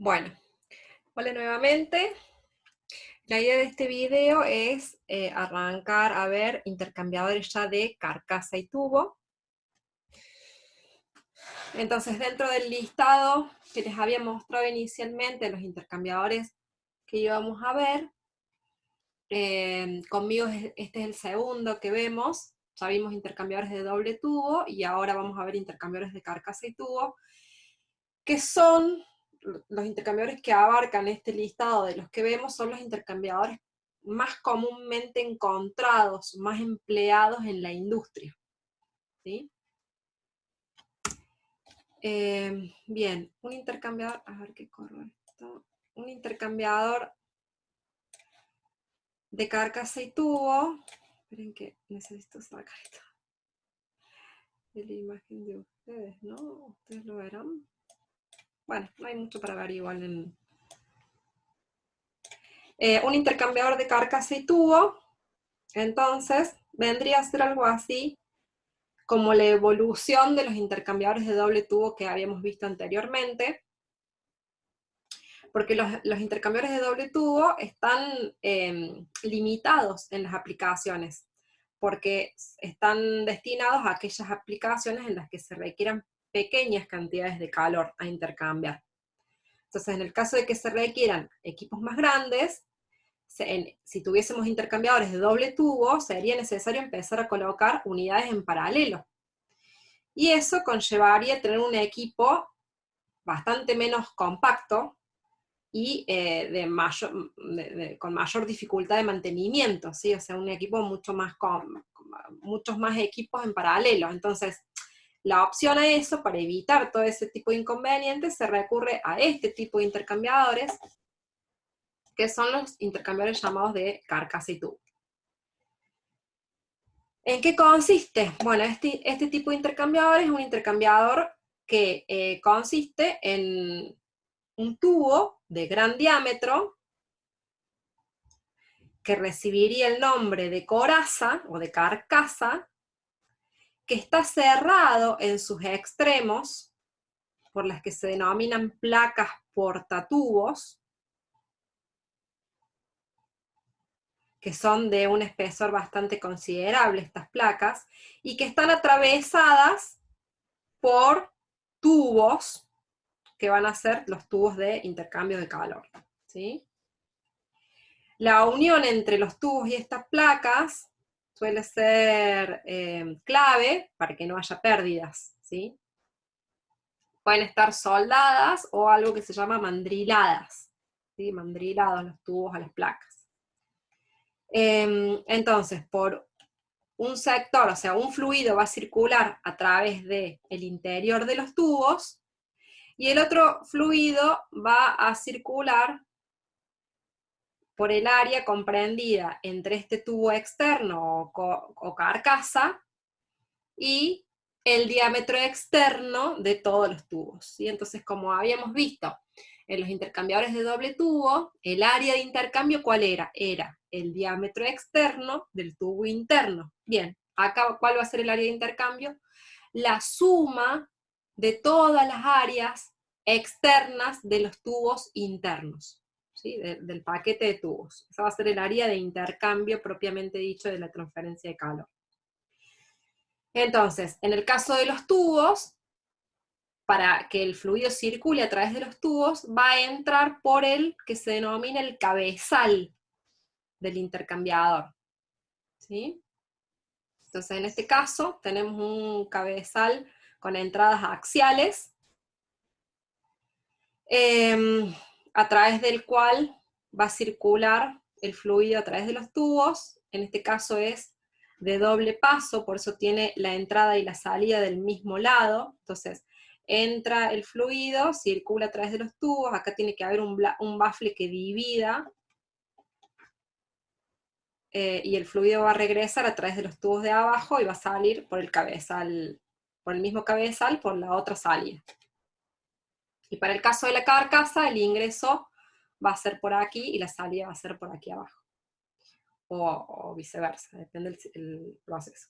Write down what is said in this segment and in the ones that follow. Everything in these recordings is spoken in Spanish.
Bueno, hola nuevamente. La idea de este video es arrancar a ver intercambiadores ya de carcasa y tubo. Entonces, dentro del listado que les había mostrado inicialmente, los intercambiadores que íbamos a ver, conmigo este es el segundo que vemos. Ya vimos intercambiadores de doble tubo y ahora vamos a ver intercambiadores de carcasa y tubo, que son los intercambiadores que abarcan este listado de los que vemos, son los intercambiadores más comúnmente encontrados, más empleados en la industria. ¿Sí? Bien, un intercambiador, a ver qué corro esto, un intercambiador de carcasa y tubo, esperen que necesito sacar esto de la imagen de ustedes, ¿no? Ustedes lo verán. Bueno, no hay mucho para ver igual en... un intercambiador de carcasa y tubo, entonces vendría a ser algo así como la evolución de los intercambiadores de doble tubo que habíamos visto anteriormente, porque los intercambiadores de doble tubo están limitados en las aplicaciones, porque están destinados a aquellas aplicaciones en las que se requieran pequeñas cantidades de calor a intercambiar. Entonces, en el caso de que se requieran equipos más grandes, si tuviésemos intercambiadores de doble tubo, sería necesario empezar a colocar unidades en paralelo. Y eso conllevaría tener un equipo bastante menos compacto y con mayor dificultad de mantenimiento, ¿sí? O sea, un equipo mucho más con muchos más equipos en paralelo. Entonces, la opción a eso, para evitar todo ese tipo de inconvenientes, se recurre a este tipo de intercambiadores, que son los intercambiadores llamados de carcasa y tubo. ¿En qué consiste? Bueno, este tipo de intercambiador es un intercambiador que consiste en un tubo de gran diámetro que recibiría el nombre de coraza o de carcasa, que está cerrado en sus extremos por las que se denominan placas portatubos, que son de un espesor bastante considerable estas placas, y que están atravesadas por tubos que van a ser los tubos de intercambio de calor, ¿sí? La unión entre los tubos y estas placas suele ser clave para que no haya pérdidas, ¿sí? Pueden estar soldadas o algo que se llama mandriladas, ¿sí? Mandrilados los tubos a las placas. Entonces, por un sector, o sea, un fluido va a circular a través del interior de los tubos, y el otro fluido va a circular por el área comprendida entre este tubo externo o carcasa y el diámetro externo de todos los tubos, ¿sí? Entonces, como habíamos visto en los intercambiadores de doble tubo, el área de intercambio, ¿cuál era? Era el diámetro externo del tubo interno. Bien, acá, ¿cuál va a ser el área de intercambio? La suma de todas las áreas externas de los tubos internos, ¿sí? Del paquete de tubos. Esa va a ser el área de intercambio propiamente dicho de la transferencia de calor. Entonces, en el caso de los tubos, para que el fluido circule a través de los tubos, va a entrar por el que se denomina el cabezal del intercambiador, ¿sí? Entonces, en este caso, tenemos un cabezal con entradas axiales, a través del cual va a circular el fluido a través de los tubos. En este caso es de doble paso, por eso tiene la entrada y la salida del mismo lado. Entonces, entra el fluido, circula a través de los tubos, acá tiene que haber un bafle que divida, y el fluido va a regresar a través de los tubos de abajo y va a salir por el cabezal, por el mismo cabezal, por la otra salida. Y para el caso de la carcasa, el ingreso va a ser por aquí y la salida va a ser por aquí abajo. O viceversa, depende del proceso.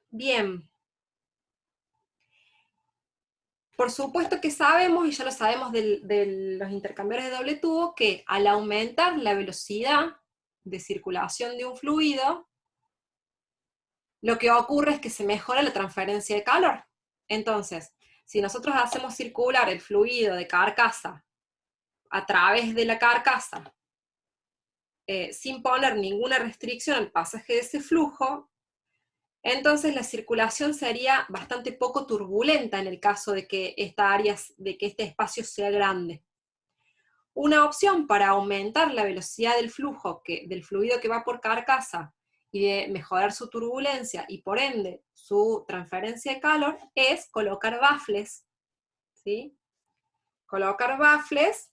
Bien. Por supuesto que sabemos, y ya lo sabemos de los intercambiadores de doble tubo, que al aumentar la velocidad de circulación de un fluido, lo que ocurre es que se mejora la transferencia de calor. Entonces, si nosotros hacemos circular el fluido de carcasa a través de la carcasa, sin poner ninguna restricción al pasaje de ese flujo, entonces la circulación sería bastante poco turbulenta en el caso de que este espacio sea grande. Una opción para aumentar la velocidad del flujo, del fluido que va por carcasa, y de mejorar su turbulencia y por ende su transferencia de calor, es colocar bafles, ¿sí? Colocar bafles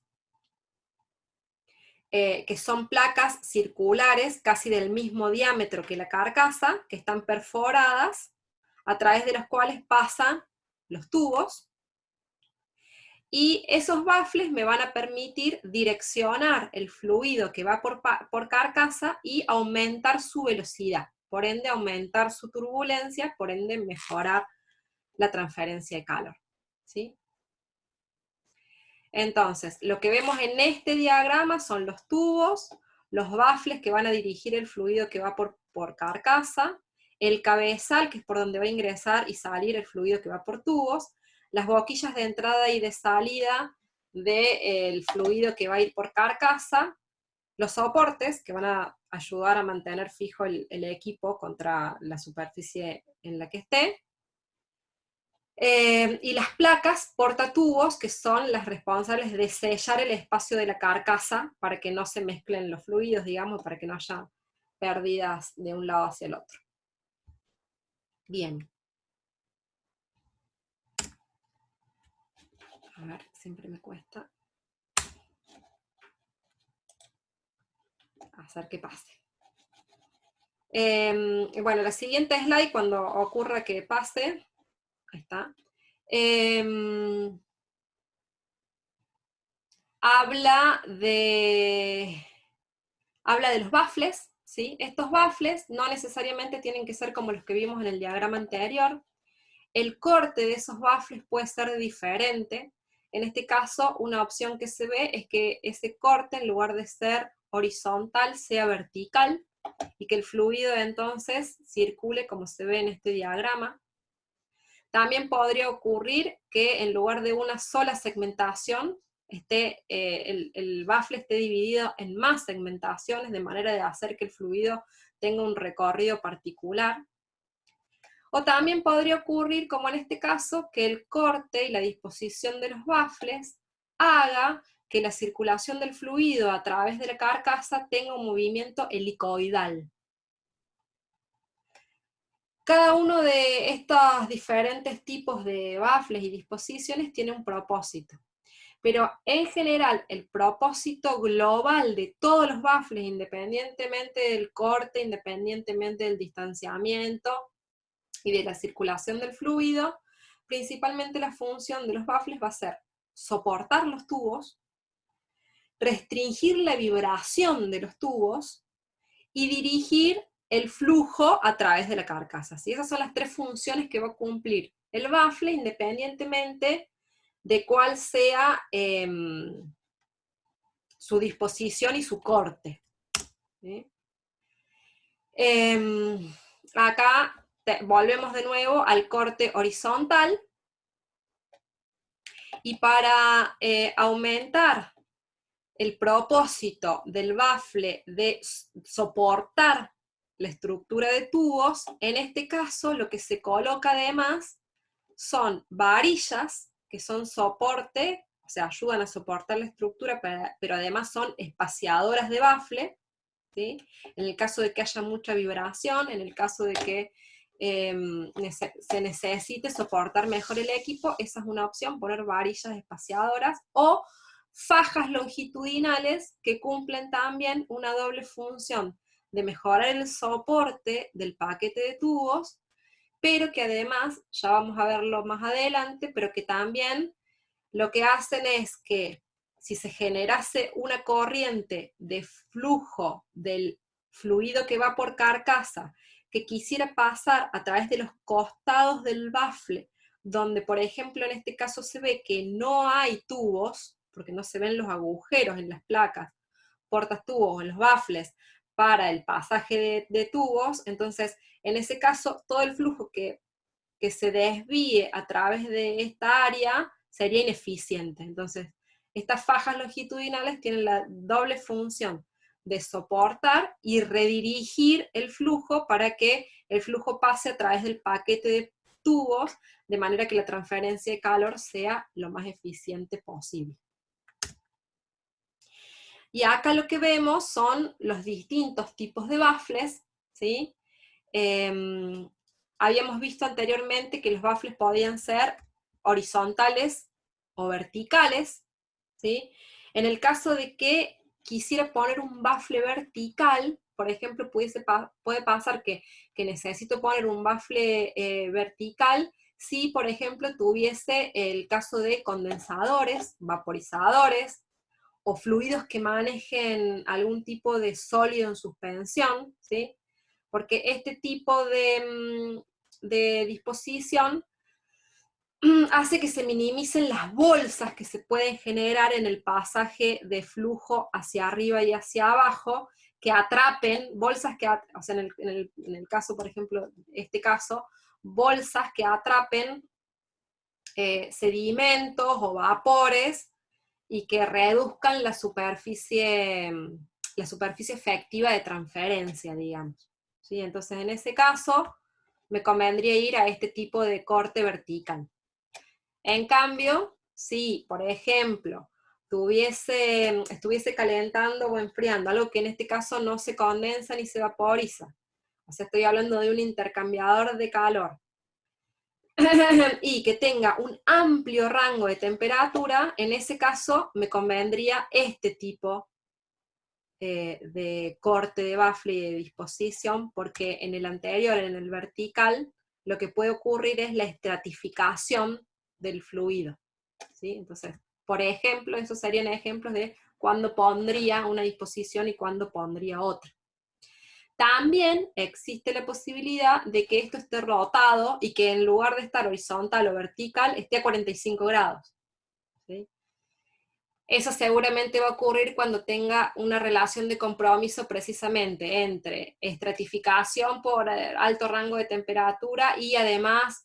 que son placas circulares casi del mismo diámetro que la carcasa, que están perforadas, a través de los cuales pasan los tubos, y esos bafles me van a permitir direccionar el fluido que va por carcasa y aumentar su velocidad, por ende aumentar su turbulencia, por ende mejorar la transferencia de calor, ¿sí? Entonces, lo que vemos en este diagrama son los tubos, los bafles que van a dirigir el fluido que va por carcasa, el cabezal, que es por donde va a ingresar y salir el fluido que va por tubos, las boquillas de entrada y de salida del fluido que va a ir por carcasa, los soportes que van a ayudar a mantener fijo el equipo contra la superficie en la que esté, y las placas portatubos, que son las responsables de sellar el espacio de la carcasa para que no se mezclen los fluidos, digamos, para que no haya pérdidas de un lado hacia el otro. Bien. A ver, siempre me cuesta hacer que pase. Bueno, la siguiente slide, cuando ocurra que pase, ahí está, habla de los baffles, ¿sí? Estos baffles no necesariamente tienen que ser como los que vimos en el diagrama anterior. El corte de esos baffles puede ser diferente. En este caso, una opción que se ve es que ese corte, en lugar de ser horizontal, sea vertical, y que el fluido entonces circule como se ve en este diagrama. También podría ocurrir que en lugar de una sola segmentación, el baffle esté dividido en más segmentaciones, de manera de hacer que el fluido tenga un recorrido particular. O también podría ocurrir, como en este caso, que el corte y la disposición de los baffles haga que la circulación del fluido a través de la carcasa tenga un movimiento helicoidal. Cada uno de estos diferentes tipos de baffles y disposiciones tiene un propósito. Pero en general, el propósito global de todos los baffles, independientemente del corte, independientemente del distanciamiento y de la circulación del fluido, principalmente la función de los baffles va a ser soportar los tubos, restringir la vibración de los tubos y dirigir el flujo a través de la carcasa, ¿sí? Esas son las tres funciones que va a cumplir el baffle, independientemente de cuál sea su disposición y su corte, ¿sí? Acá volvemos de nuevo al corte horizontal, y para aumentar el propósito del baffle de soportar la estructura de tubos, en este caso lo que se coloca además son varillas, que son soporte, o sea, ayudan a soportar la estructura, pero además son espaciadoras de baffle, ¿sí? En el caso de que haya mucha vibración, en el caso de que se necesite soportar mejor el equipo, esa es una opción, poner varillas espaciadoras, o fajas longitudinales que cumplen también una doble función de mejorar el soporte del paquete de tubos, pero que además, ya vamos a verlo más adelante, pero que también lo que hacen es que si se generase una corriente de flujo del fluido que va por carcasa, que quisiera pasar a través de los costados del baffle donde por ejemplo en este caso se ve que no hay tubos, porque no se ven los agujeros en las placas, portatubos o en los baffles para el pasaje de tubos, entonces en ese caso todo el flujo que se desvíe a través de esta área sería ineficiente. Entonces, estas fajas longitudinales tienen la doble función de soportar y redirigir el flujo para que el flujo pase a través del paquete de tubos, de manera que la transferencia de calor sea lo más eficiente posible. Y acá lo que vemos son los distintos tipos de baffles, ¿sí? Habíamos visto anteriormente que los baffles podían ser horizontales o verticales, ¿sí? En el caso de que quisiera poner un baffle vertical, por ejemplo, puede pasar que necesito poner un baffle vertical si, por ejemplo, tuviese el caso de condensadores, vaporizadores, o fluidos que manejen algún tipo de sólido en suspensión, ¿sí? Porque este tipo de disposición hace que se minimicen las bolsas que se pueden generar en el pasaje de flujo hacia arriba y hacia abajo, que atrapen, bolsas que, o sea, en el caso, por ejemplo, este caso, bolsas que atrapen sedimentos o vapores y que reduzcan la superficie efectiva de transferencia, digamos. ¿Sí? Entonces, en ese caso, me convendría ir a este tipo de corte vertical. En cambio, si, por ejemplo, estuviese calentando o enfriando, algo que en este caso no se condensa ni se vaporiza, o sea, estoy hablando de un intercambiador de calor, y que tenga un amplio rango de temperatura, en ese caso me convendría este tipo de corte de baffle y de disposición, porque en el anterior, en el vertical, lo que puede ocurrir es la estratificación del fluido, ¿sí? Entonces, por ejemplo, esos serían ejemplos de cuándo pondría una disposición y cuándo pondría otra. También existe la posibilidad de que esto esté rotado y que en lugar de estar horizontal o vertical, esté a 45 grados. ¿Sí? Eso seguramente va a ocurrir cuando tenga una relación de compromiso precisamente entre estratificación por alto rango de temperatura y además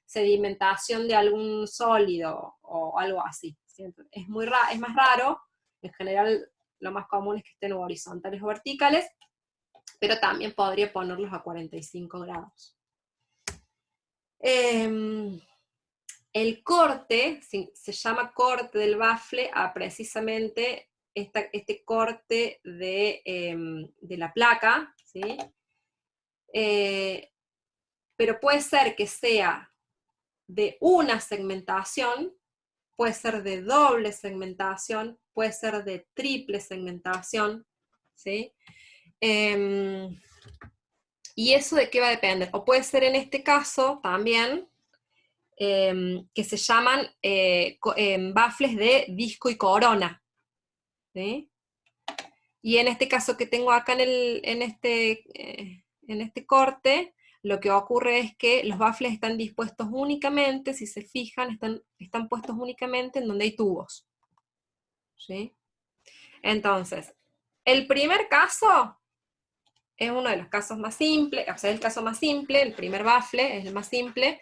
sedimentación de algún sólido o algo así. ¿Sí? Es más raro, en general lo más común es que estén horizontales o verticales, pero también podría ponerlos a 45 grados. El corte, se llama corte del baffle a precisamente este corte de la placa, ¿sí? Pero puede ser que sea de una segmentación, puede ser de doble segmentación, puede ser de triple segmentación, ¿sí? ¿Y eso de qué va a depender? O puede ser en este caso también que se llaman baffles de disco y corona, ¿sí? Y en este caso que tengo acá en este corte, lo que ocurre es que los baffles están dispuestos únicamente, si se fijan, están puestos únicamente en donde hay tubos, ¿sí? Entonces, el primer caso es uno de los casos más simples, o sea, el caso más simple, el primer baffle es el más simple,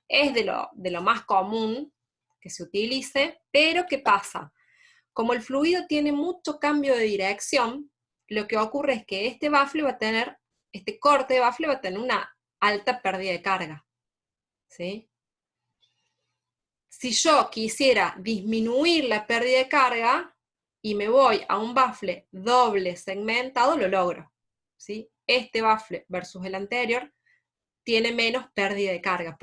es de lo más común que se utilice, pero ¿qué pasa? Como el fluido tiene mucho cambio de dirección, lo que ocurre es que este corte de baffle va a tener una alta pérdida de carga, ¿sí? Si yo quisiera disminuir la pérdida de carga y me voy a un baffle doble segmentado, lo logro, ¿sí? Este baffle versus el anterior tiene menos pérdida de carga,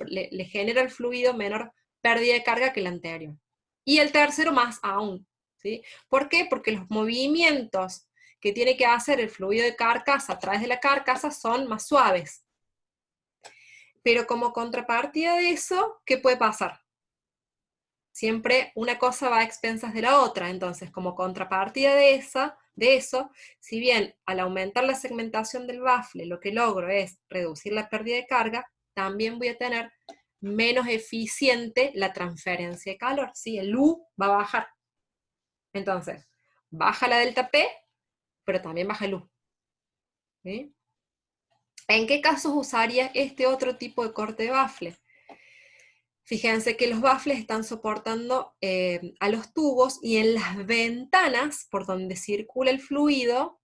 le genera al fluido menor pérdida de carga que el anterior. Y el tercero más aún, ¿sí? ¿Por qué? Porque los movimientos que tiene que hacer el fluido de carcasa a través de la carcasa son más suaves. Pero como contrapartida de eso, ¿qué puede pasar? Siempre una cosa va a expensas de la otra, entonces como contrapartida de eso, si bien al aumentar la segmentación del baffle lo que logro es reducir la pérdida de carga, también voy a tener menos eficiente la transferencia de calor, ¿sí? El U va a bajar. Entonces, baja la delta P, pero también baja el U. ¿Sí? ¿En qué casos usaría este otro tipo de corte de bafle? Fíjense que los bafles están soportando a los tubos y en las ventanas por donde circula el fluido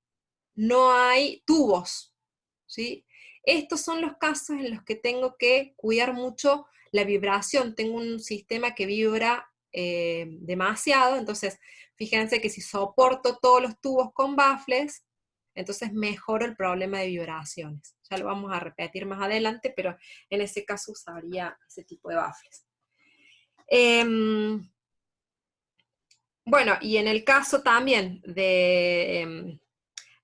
no hay tubos, ¿sí? Estos son los casos en los que tengo que cuidar mucho la vibración. Tengo un sistema que vibra demasiado, entonces fíjense que si soporto todos los tubos con bafles, entonces mejoro el problema de vibraciones. Ya lo vamos a repetir más adelante, pero en ese caso usaría ese tipo de bafles. Bueno, y en el caso también de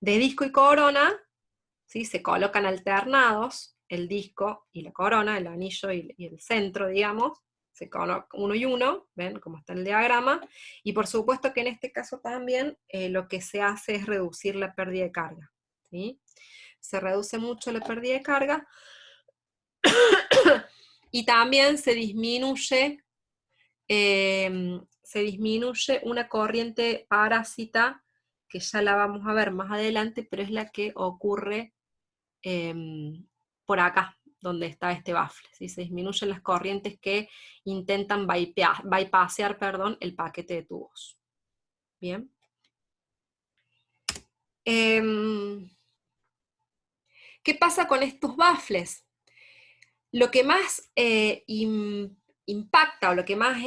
disco y corona, ¿sí? Se colocan alternados el disco y la corona, el anillo y el centro, digamos, se colocan uno y uno, ven cómo está el diagrama, y por supuesto que en este caso también lo que se hace es reducir la pérdida de carga, ¿sí? Se reduce mucho la pérdida de carga, y también se disminuye una corriente parásita, que ya la vamos a ver más adelante, pero es la que ocurre por acá, donde está este bafle, ¿sí? Se disminuyen las corrientes que intentan bypassear, el paquete de tubos. Bien. ¿Qué pasa con estos bafles? Lo que más impacta, o lo que más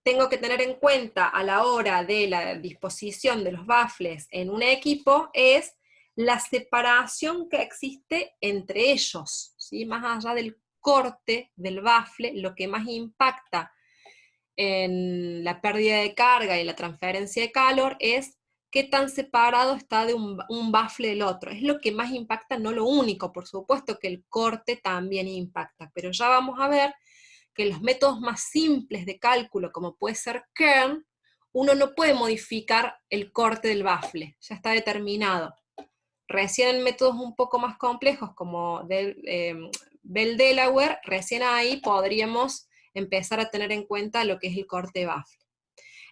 tengo que tener en cuenta a la hora de la disposición de los bafles en un equipo es la separación que existe entre ellos, ¿sí? Más allá del corte del bafle, lo que más impacta en la pérdida de carga y la transferencia de calor es qué tan separado está de un bafle del otro. Es lo que más impacta, no lo único, por supuesto que el corte también impacta, pero ya vamos a ver que los métodos más simples de cálculo, como puede ser Kern, uno no puede modificar el corte del bafle, ya está determinado. Recién en métodos un poco más complejos, como Bell-Delaware, recién ahí podríamos empezar a tener en cuenta lo que es el corte de bafle.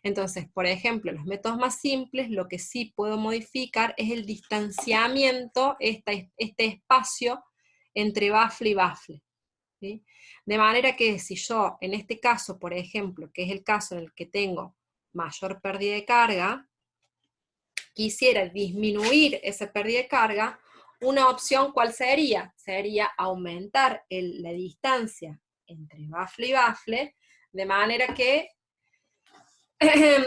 Entonces, por ejemplo, los métodos más simples, lo que sí puedo modificar es el distanciamiento, este espacio entre bafle y bafle, ¿sí? De manera que si yo, en este caso, por ejemplo, que es el caso en el que tengo mayor pérdida de carga, quisiera disminuir esa pérdida de carga, una opción, ¿cuál sería? Sería aumentar la distancia entre bafle y bafle, de manera que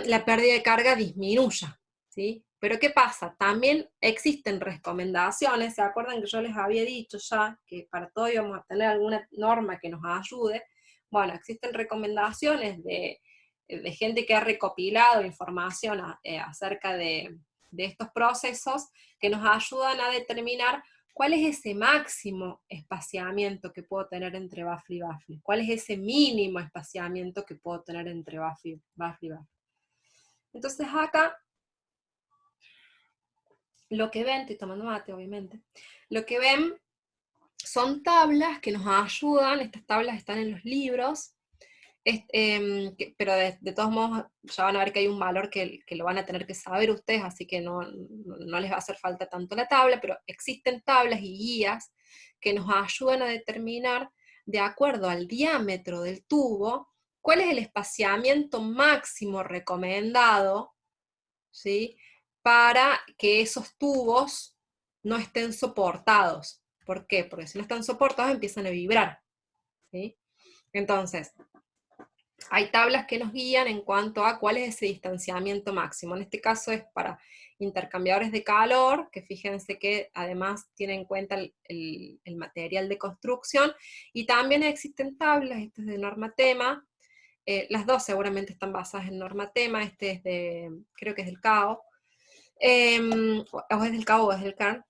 la pérdida de carga disminuya, ¿sí? Pero ¿qué pasa? También existen recomendaciones, ¿se acuerdan que yo les había dicho ya que para todo íbamos a tener alguna norma que nos ayude? Bueno, existen recomendaciones de gente que ha recopilado información acerca de estos procesos que nos ayudan a determinar cuál es ese máximo espaciamiento que puedo tener entre bafle y bafle, cuál es ese mínimo espaciamiento que puedo tener entre bafle y bafle. Entonces acá, lo que ven, estoy tomando mate obviamente, lo que ven son tablas que nos ayudan, estas tablas están en los libros, pero de todos modos ya van a ver que hay un valor que lo van a tener que saber ustedes, así que no les va a hacer falta tanto la tabla, pero existen tablas y guías que nos ayudan a determinar, de acuerdo al diámetro del tubo, cuál es el espaciamiento máximo recomendado, ¿sí? Para que esos tubos no estén soportados. ¿Por qué? Porque si no están soportados empiezan a vibrar, ¿sí? Entonces, hay tablas que nos guían en cuanto a cuál es ese distanciamiento máximo. En este caso es para intercambiadores de calor, que fíjense que además tienen en cuenta el material de construcción, y también existen tablas, este es de Normatema, las dos seguramente están basadas en Normatema, este es creo que es del CAO, o es del CAO o es del CAN.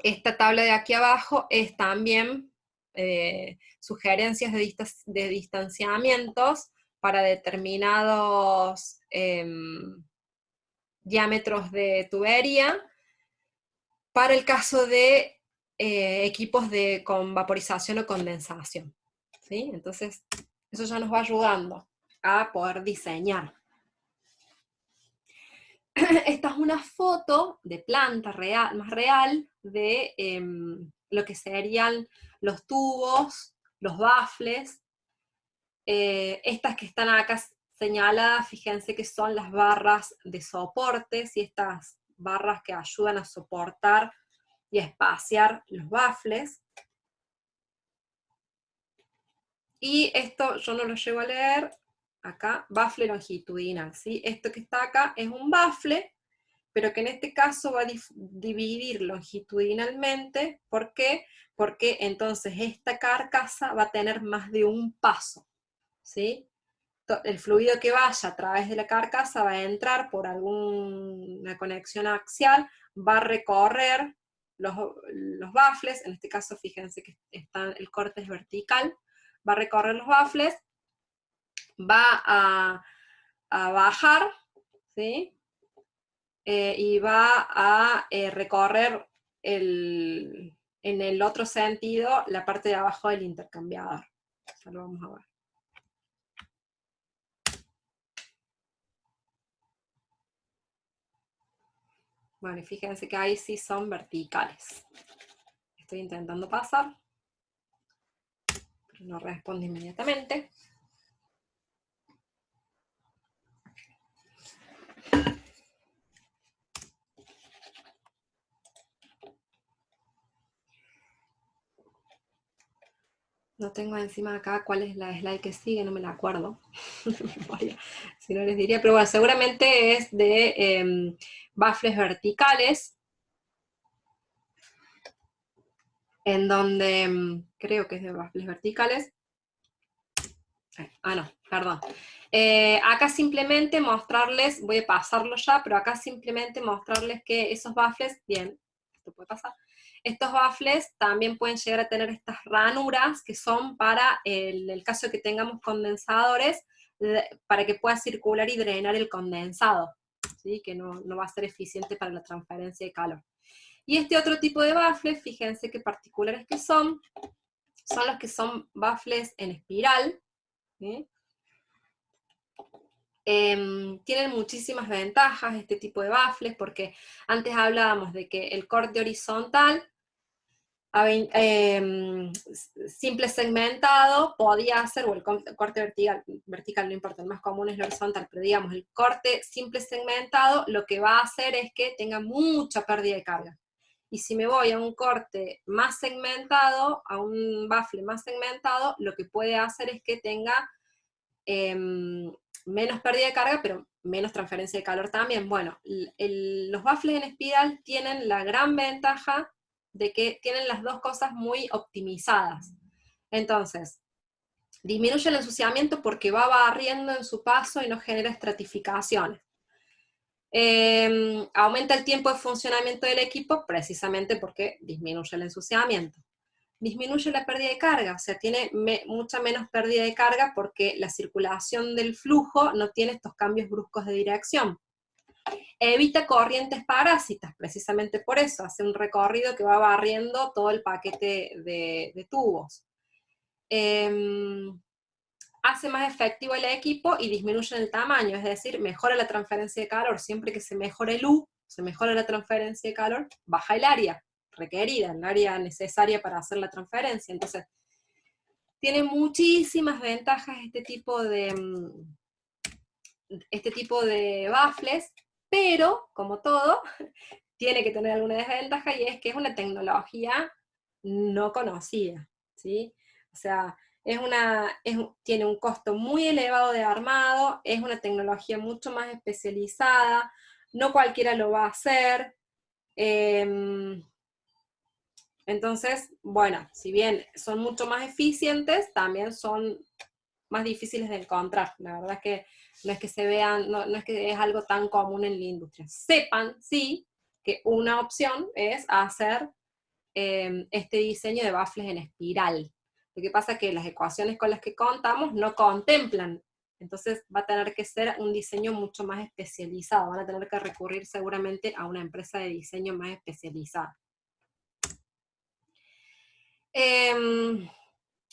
Esta tabla de aquí abajo es también sugerencias de distanciamientos para determinados diámetros de tubería. Para el caso de equipos con vaporización o condensación, ¿sí? Entonces, eso ya nos va ayudando a poder diseñar. Esta es una foto de planta real, más real de lo que serían los tubos, los bafles. Estas que están acá señaladas, fíjense que son las barras de soportes y estas barras que ayudan a soportar y a espaciar los bafles. Y esto yo no lo llego a leer, acá, bafle longitudinal, ¿sí? Esto que está acá es un bafle, pero que en este caso va a dividir longitudinalmente. ¿Por qué? Porque entonces esta carcasa va a tener más de un paso, ¿sí? El fluido que vaya a través de la carcasa va a entrar por alguna conexión axial, va a recorrer los bafles, en este caso fíjense que el corte es vertical, va a recorrer los bafles, va a bajar, ¿sí? Y va a recorrer en el otro sentido la parte de abajo del intercambiador. Ya lo vamos a ver. Bueno, y fíjense que ahí sí son verticales. Estoy intentando pasar, pero no responde inmediatamente. No tengo encima acá cuál es la slide que sigue, no me la acuerdo. Si no les diría, pero bueno, seguramente es de bafles verticales, en donde, creo que es de bafles verticales. No, perdón. Acá simplemente mostrarles, voy a pasarlo ya, pero acá simplemente mostrarles que esos bafles, bien, esto puede pasar, estos bafles también pueden llegar a tener estas ranuras que son para el caso de que tengamos condensadores, para que pueda circular y drenar el condensado, ¿sí? Que no va a ser eficiente para la transferencia de calor. Y este otro tipo de bafles, fíjense qué particulares que son los que son bafles en espiral, ¿sí? Tienen muchísimas ventajas este tipo de bafles, porque antes hablábamos de que el corte horizontal, simple segmentado, podía hacer, o el corte vertical no importa, el más común es el horizontal, pero digamos, el corte simple segmentado lo que va a hacer es que tenga mucha pérdida de carga. Y si me voy a un corte más segmentado, a un bafle más segmentado, lo que puede hacer es que tenga menos pérdida de carga, pero menos transferencia de calor también. Bueno, los bafles en espiral tienen la gran ventaja de que tienen las dos cosas muy optimizadas. Entonces, disminuye el ensuciamiento porque va barriendo en su paso y no genera estratificaciones. Aumenta el tiempo de funcionamiento del equipo precisamente porque disminuye el ensuciamiento. Disminuye la pérdida de carga, o sea, tiene mucha menos pérdida de carga porque la circulación del flujo no tiene estos cambios bruscos de dirección. Evita corrientes parásitas, precisamente por eso, hace un recorrido que va barriendo todo el paquete de tubos. Hace más efectivo el equipo y disminuye el tamaño, es decir, mejora la transferencia de calor. Siempre que se mejore el U, se mejora la transferencia de calor, baja el área requerida, el área necesaria para hacer la transferencia. Entonces, tiene muchísimas ventajas este tipo de baffles, pero, como todo, tiene que tener alguna desventaja, y es que es una tecnología no conocida, ¿sí? O sea, tiene un costo muy elevado de armado, es una tecnología mucho más especializada, no cualquiera lo va a hacer. Entonces, bueno, si bien son mucho más eficientes, también son más difíciles de encontrar. La verdad es que no es que se vean, no es que es algo tan común en la industria. Sepan, sí, que una opción es hacer este diseño de baffles en espiral. Lo que pasa es que las ecuaciones con las que contamos no contemplan, entonces va a tener que ser un diseño mucho más especializado, van a tener que recurrir seguramente a una empresa de diseño más especializada.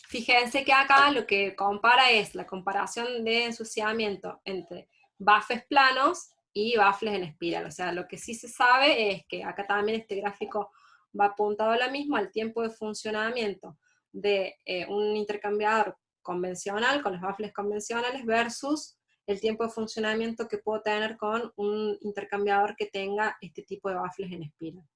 Fíjense que acá lo que compara es la comparación de ensuciamiento entre baffles planos y baffles en espiral. O sea, lo que sí se sabe es que acá también este gráfico va apuntado a lo mismo, al tiempo de funcionamiento de un intercambiador convencional con los baffles convencionales versus el tiempo de funcionamiento que puedo tener con un intercambiador que tenga este tipo de baffles en espiral.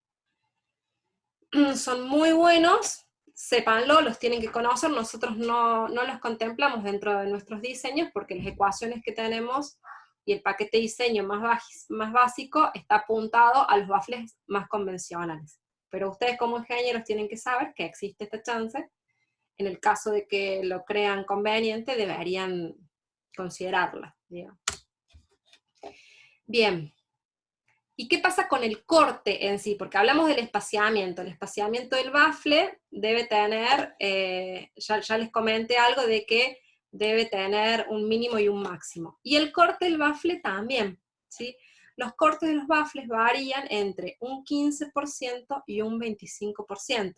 Son muy buenos, sépanlo, los tienen que conocer, nosotros no los contemplamos dentro de nuestros diseños porque las ecuaciones que tenemos y el paquete de diseño más básico está apuntado a los baffles más convencionales. Pero ustedes como ingenieros tienen que saber que existe esta chance. En el caso de que lo crean conveniente, deberían considerarla, digamos. Bien. ¿Y qué pasa con el corte en sí? Porque hablamos del espaciamiento. El espaciamiento del baffle debe tener, ya les comenté algo de que debe tener un mínimo y un máximo. Y el corte del baffle también, ¿sí? Los cortes de los baffles varían entre un 15% y un 25%.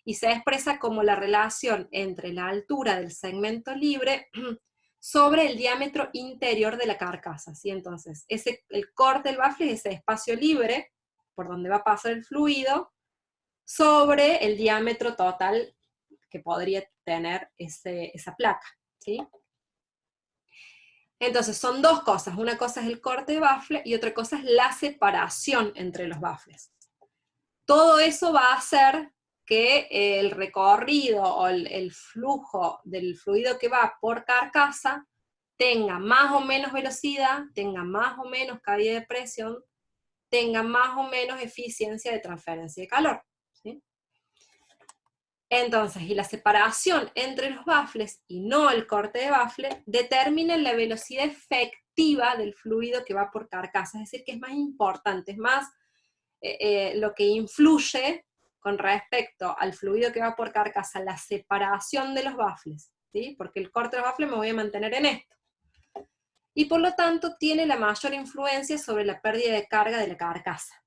Y se expresa como la relación entre la altura del segmento libre sobre el diámetro interior de la carcasa, ¿sí? Entonces, el corte del baffle es ese espacio libre por donde va a pasar el fluido sobre el diámetro total que podría tener esa placa, ¿sí? Entonces, son dos cosas. Una cosa es el corte de baffle y otra cosa es la separación entre los baffles. Todo eso va a hacer que el recorrido o el flujo del fluido que va por carcasa tenga más o menos velocidad, tenga más o menos caída de presión, tenga más o menos eficiencia de transferencia de calor, ¿sí? Entonces, y la separación entre los baffles y no el corte de baffle determina la velocidad efectiva del fluido que va por carcasa, es decir, que es más importante, es más lo que influye con respecto al fluido que va por carcasa, la separación de los baffles, ¿sí? Porque el corte de los baffles me voy a mantener en esto. Y por lo tanto tiene la mayor influencia sobre la pérdida de carga de la carcasa.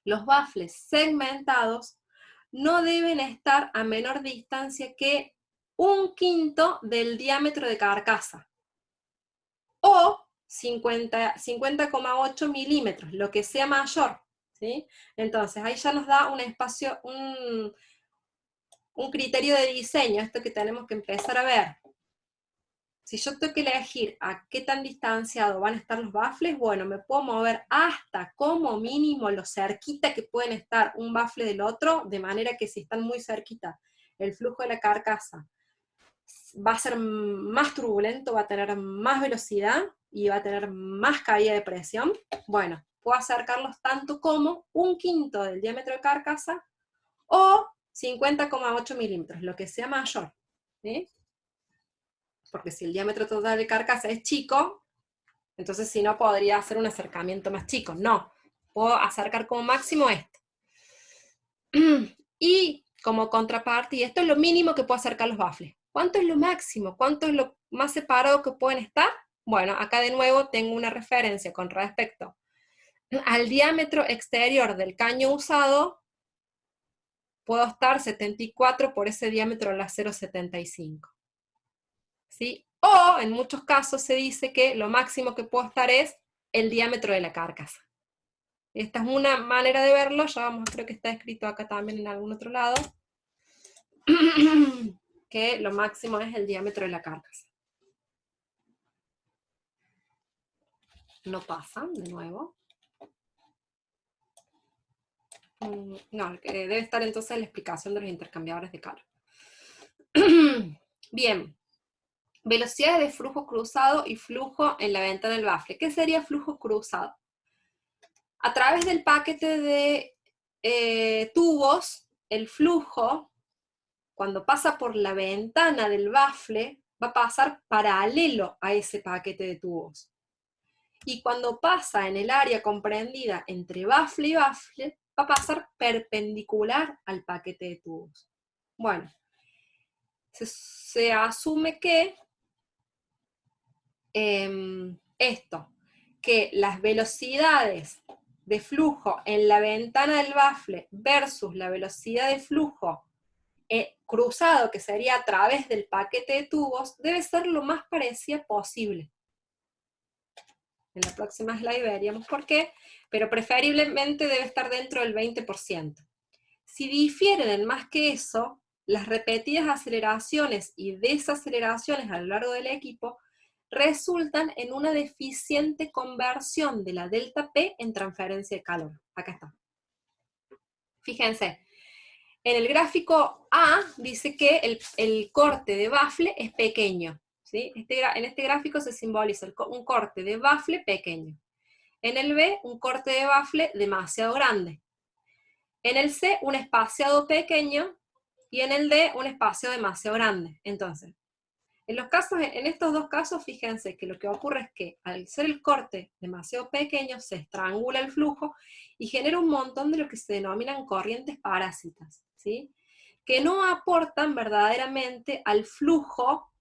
Los baffles segmentados no deben estar a menor distancia que 1/5 del diámetro de carcasa, o 50,8 milímetros, lo que sea mayor, ¿sí? Entonces ahí ya nos da un espacio, un criterio de diseño, esto que tenemos que empezar a ver. Si yo tengo que elegir a qué tan distanciado van a estar los baffles, bueno, me puedo mover hasta como mínimo lo cerquita que pueden estar un baffle del otro, de manera que si están muy cerquita, el flujo de la carcasa va a ser más turbulento, va a tener más velocidad y va a tener más caída de presión. Bueno, puedo acercarlos tanto como 1/5 del diámetro de carcasa o 50,8 milímetros, lo que sea mayor, ¿sí? Porque si el diámetro total de carcasa es chico, entonces si no podría hacer un acercamiento más chico. No, puedo acercar como máximo esto. Y como contraparte, y esto es lo mínimo que puedo acercar los baffles. ¿Cuánto es lo máximo? ¿Cuánto es lo más separado que pueden estar? Bueno, acá de nuevo tengo una referencia con respecto al diámetro exterior del caño usado, puedo estar 74 por ese diámetro a la 0,75. ¿Sí? O en muchos casos se dice que lo máximo que puedo estar es el diámetro de la carcasa. Esta es una manera de verlo, ya vamos, creo que está escrito acá también en algún otro lado, que lo máximo es el diámetro de la carcasa. No pasa, de nuevo. No, debe estar entonces la explicación de los intercambiadores de calor. Bien, velocidades de flujo cruzado y flujo en la ventana del baffle. ¿Qué sería flujo cruzado? A través del paquete de tubos, el flujo, cuando pasa por la ventana del baffle, va a pasar paralelo a ese paquete de tubos. Y cuando pasa en el área comprendida entre baffle y baffle, va a pasar perpendicular al paquete de tubos. Bueno, se asume que que las velocidades de flujo en la ventana del baffle versus la velocidad de flujo cruzado, que sería a través del paquete de tubos, debe ser lo más parecida posible. En la próxima slide veríamos por qué, pero preferiblemente debe estar dentro del 20%. Si difieren en más que eso, las repetidas aceleraciones y desaceleraciones a lo largo del equipo resultan en una deficiente conversión de la delta P en transferencia de calor. Acá está. Fíjense, en el gráfico A dice que el corte de bafle es pequeño, ¿sí? En este gráfico se simboliza un corte de bafle pequeño. En el B, un corte de bafle demasiado grande. En el C, un espaciado pequeño, y en el D, un espacio demasiado grande. Entonces, en estos dos casos, fíjense que lo que ocurre es que al ser el corte demasiado pequeño, se estrangula el flujo y genera un montón de lo que se denominan corrientes parásitas, ¿sí? Que no aportan verdaderamente al flujo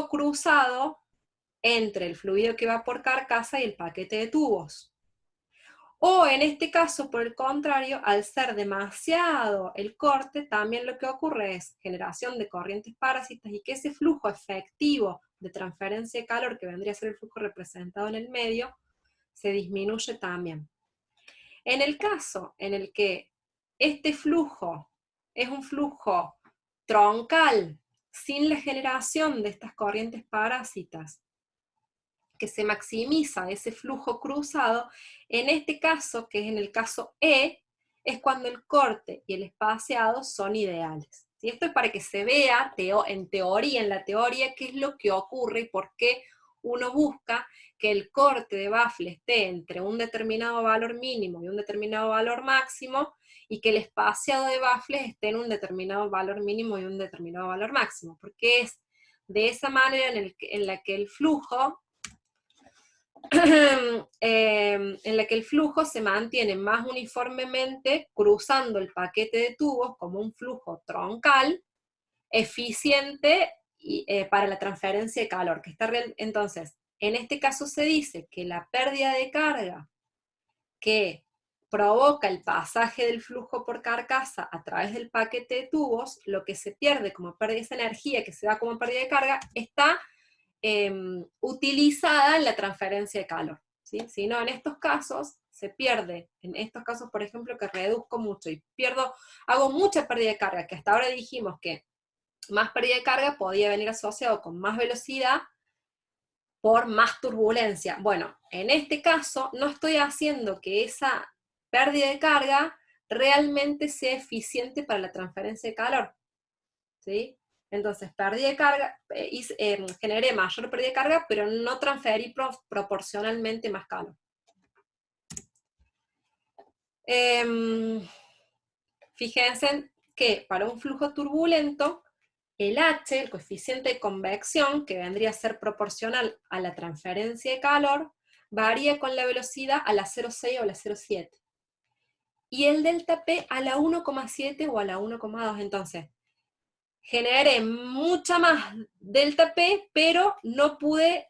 cruzado entre el fluido que va por carcasa y el paquete de tubos. O en este caso, por el contrario, al ser demasiado el corte, también lo que ocurre es generación de corrientes parásitas y que ese flujo efectivo de transferencia de calor, que vendría a ser el flujo representado en el medio, se disminuye también. En el caso en el que este flujo es un flujo troncal, sin la generación de estas corrientes parásitas, que se maximiza ese flujo cruzado, en este caso, que es en el caso E, es cuando el corte y el espaciado son ideales. ¿Sí? Esto es para que se vea en la teoría, qué es lo que ocurre y por qué uno busca que el corte de bafle esté entre un determinado valor mínimo y un determinado valor máximo, y que el espaciado de bafles esté en un determinado valor mínimo y un determinado valor máximo, porque es de esa manera en la que el flujo en la que el flujo se mantiene más uniformemente cruzando el paquete de tubos como un flujo troncal, eficiente para la transferencia de calor. Entonces, en este caso se dice que la pérdida de carga que provoca el pasaje del flujo por carcasa a través del paquete de tubos, lo que se pierde como pérdida de esa energía que se da como pérdida de carga, está utilizada en la transferencia de calor. ¿Sí? Si no, en estos casos se pierde, en estos casos, por ejemplo, que reduzco mucho y hago mucha pérdida de carga, que hasta ahora dijimos que más pérdida de carga podía venir asociado con más velocidad por más turbulencia. Bueno, en este caso no estoy haciendo que esa pérdida de carga realmente sea eficiente para la transferencia de calor. ¿Sí? Entonces, perdí de carga, generé mayor pérdida de carga, pero no transferí proporcionalmente más calor. Fíjense que para un flujo turbulento, el H, el coeficiente de convección, que vendría a ser proporcional a la transferencia de calor, varía con la velocidad a la 0,6 o a la 0,7. Y el delta P a la 1,7 o a la 1,2. Entonces, generé mucha más delta P, pero no pude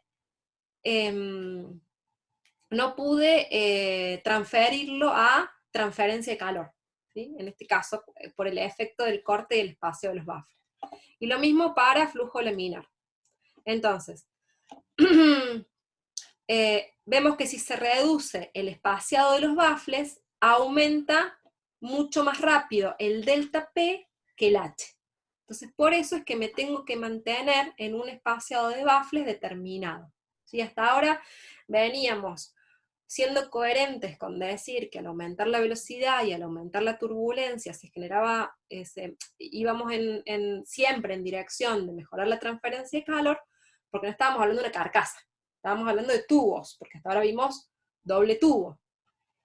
transferirlo a transferencia de calor, ¿sí? En este caso, por el efecto del corte y el espacio de los baffles. Y lo mismo para flujo laminar. Entonces, vemos que si se reduce el espaciado de los baffles, aumenta mucho más rápido el delta P que el H. Entonces, por eso es que me tengo que mantener en un espaciado de baffles determinado. ¿Sí? Hasta ahora veníamos siendo coherentes con decir que al aumentar la velocidad y al aumentar la turbulencia se generaba, íbamos siempre en dirección de mejorar la transferencia de calor, porque no estábamos hablando de una carcasa, estábamos hablando de tubos, porque hasta ahora vimos doble tubo.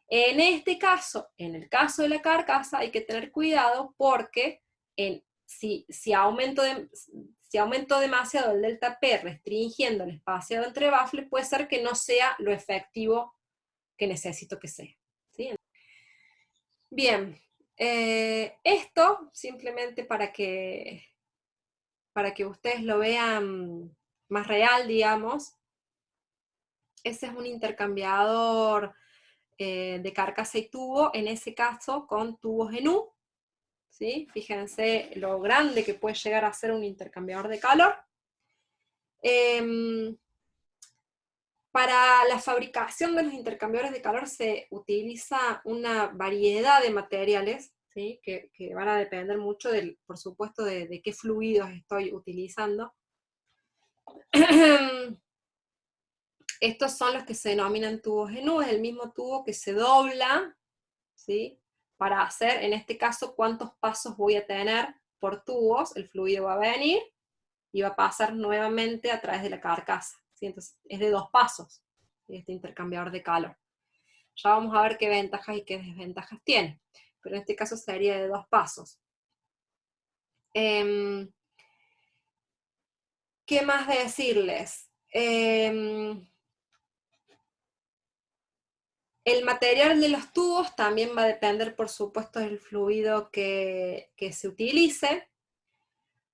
En este caso, en el caso de la carcasa, hay que tener cuidado porque si aumento demasiado el delta P restringiendo el espacio entre baffles, puede ser que no sea lo efectivo que necesito que sea. ¿Sí? Bien, esto simplemente para que ustedes lo vean más real, digamos. Ese es un intercambiador de carcasa y tubo, en ese caso con tubos en U. ¿sí? Fíjense lo grande que puede llegar a ser un intercambiador de calor. Para la fabricación de los intercambiadores de calor se utiliza una variedad de materiales, ¿sí? que van a depender mucho, por supuesto, de qué fluidos estoy utilizando. Estos son los que se denominan tubos en U, es el mismo tubo que se dobla, ¿sí? Para hacer, en este caso, cuántos pasos voy a tener por tubos, el fluido va a venir y va a pasar nuevamente a través de la carcasa, ¿sí? Entonces es de 2 pasos, ¿sí? Este intercambiador de calor. Ya vamos a ver qué ventajas y qué desventajas tiene, pero en este caso sería de 2 pasos. ¿Qué más decirles? El material de los tubos también va a depender, por supuesto, del fluido que se utilice.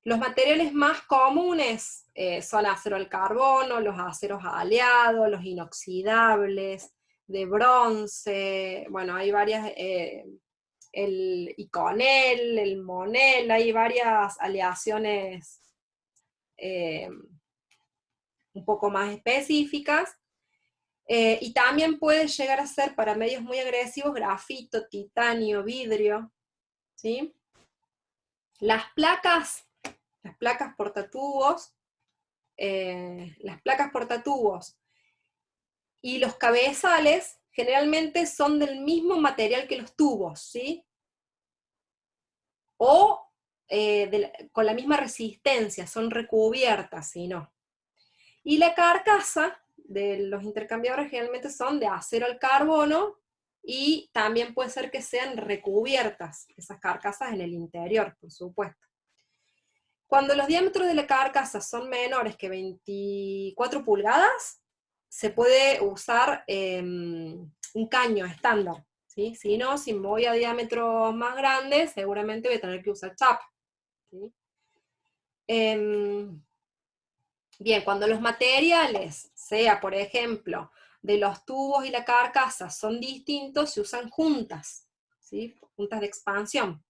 Los materiales más comunes son acero al carbono, los aceros aleados, los inoxidables, de bronce, bueno, hay varias, el Iconel, el Monel, hay varias aleaciones un poco más específicas. Y también puede llegar a ser para medios muy agresivos grafito, titanio, vidrio, ¿sí? Las placas portatubos, y los cabezales generalmente son del mismo material que los tubos, ¿sí? O con la misma resistencia, son recubiertas, si no. Y la carcasa de los intercambiadores generalmente son de acero al carbono, y también puede ser que sean recubiertas esas carcasas en el interior, por supuesto. Cuando los diámetros de la carcasa son menores que 24 pulgadas, se puede usar un caño estándar, ¿sí? Si no, si voy a diámetros más grandes, seguramente voy a tener que usar chapa, ¿sí? Bien, cuando los materiales, sea por ejemplo, de los tubos y la carcasa son distintos, se usan juntas, ¿sí? Juntas de expansión.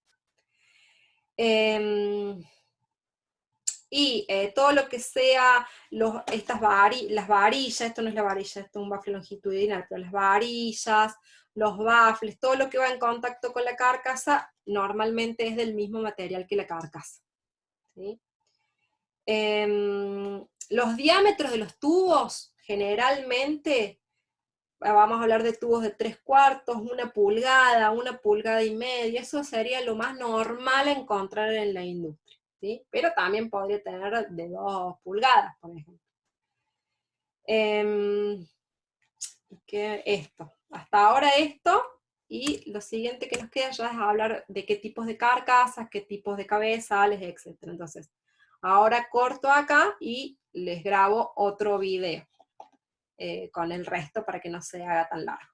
Y todo lo que sea las varillas, esto no es la varilla, esto es un bafle longitudinal, pero las varillas, los bafles, todo lo que va en contacto con la carcasa, normalmente es del mismo material que la carcasa, ¿sí? Los diámetros de los tubos, generalmente, vamos a hablar de tubos de 3/4, 1 pulgada y media, eso sería lo más normal a encontrar en la industria, ¿sí? Pero también podría tener de 2 pulgadas, por ejemplo. Hasta ahora esto, y lo siguiente que nos queda ya es hablar de qué tipos de carcasas, qué tipos de cabezales, etc. Entonces, ahora corto acá y les grabo otro video con el resto para que no se haga tan largo.